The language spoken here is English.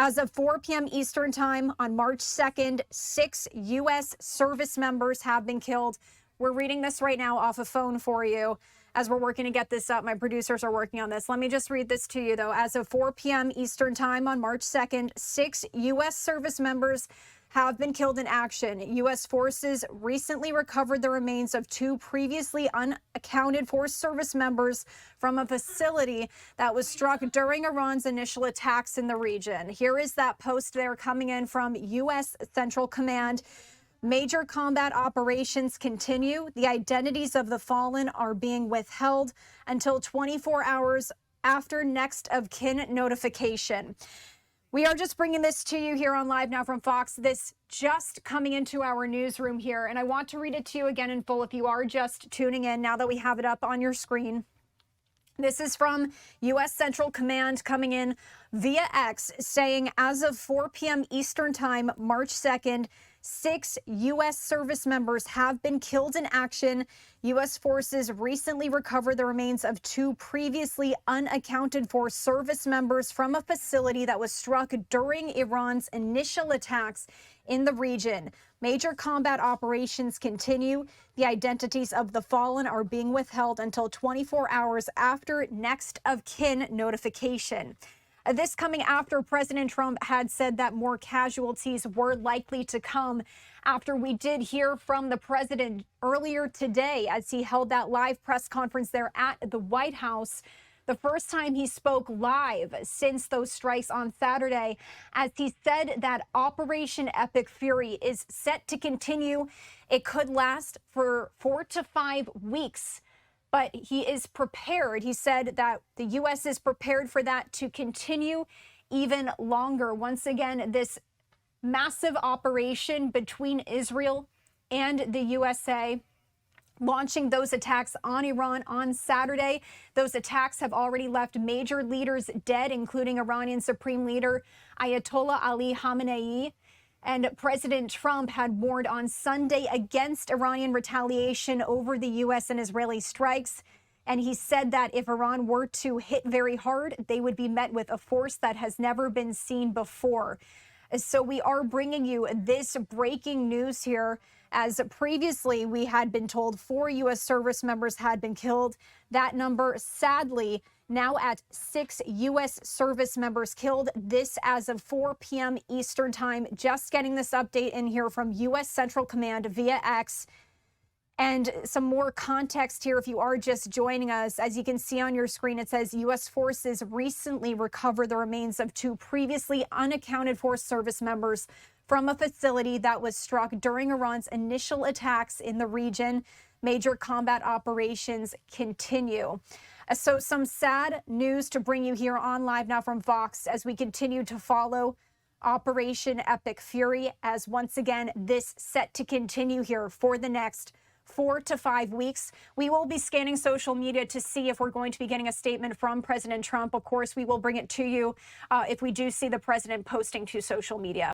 As of 4 p.m. Eastern time on March 2nd, 6 U.S. service members have been killed. We're reading this right now off a phone for you as we're working to get this up. My producers are working on this. Let me just read this to you, though. As of 4 p.m. Eastern time on March 2nd, 6 U.S. service members have been killed in action. U.S. forces recently recovered the remains of 2 previously unaccounted for service members from a facility that was struck during Iran's initial attacks in the region. Here is that post there coming in from U.S. Central Command. Major combat operations continue. The identities of the fallen are being withheld until 24 hours after next of kin notification. We are just bringing this to you here on Live Now from Fox. This just coming into our newsroom here, and I want to read it to you again in full if you are just tuning in now that we have it up on your screen. This is from U.S. Central Command coming in via X, saying as of 4 p.m. Eastern time, March 2nd, 6 U.S. service members have been killed in action. U.S. forces recently recovered the remains of 2 previously unaccounted for service members from a facility that was struck during Iran's initial attacks in the region. Major combat operations continue. The identities of the fallen are being withheld until 24 hours after next of kin notification. This coming after President Trump had said that more casualties were likely to come, after we did hear from the president earlier today as he held that live press conference there at the White House. The first time he spoke live since those strikes on Saturday, as he said that Operation Epic Fury is set to continue. It could last for 4 to 5 weeks. But he is prepared. He said that the U.S. is prepared for that to continue even longer. Once again, this massive operation between Israel and the USA, launching those attacks on Iran on Saturday. Those attacks have already left major leaders dead, including Iranian Supreme Leader Ayatollah Ali Khamenei. And President Trump had warned on Sunday against Iranian retaliation over the U.S. and Israeli strikes. And he said that if Iran were to hit very hard, they would be met with a force that has never been seen before. So we are bringing you this breaking news here, as previously we had been told 4 U.S. service members had been killed. That number, sadly, now at 6 U.S. service members killed. This as of 4 p.m. Eastern time. Just getting this update in here from U.S. Central Command via X. And some more context here if you are just joining us. As you can see on your screen, it says U.S. forces recently recovered the remains of 2 previously unaccounted for service members from a facility that was struck during Iran's initial attacks in the region. Major combat operations continue. So some sad news to bring you here on Live Now from Fox as we continue to follow Operation Epic Fury, as once again, this set to continue here for the next 4 to 5 weeks. We will be scanning social media to see if we're going to be getting a statement from President Trump. Of course, we will bring it to you if we do see the president posting to social media.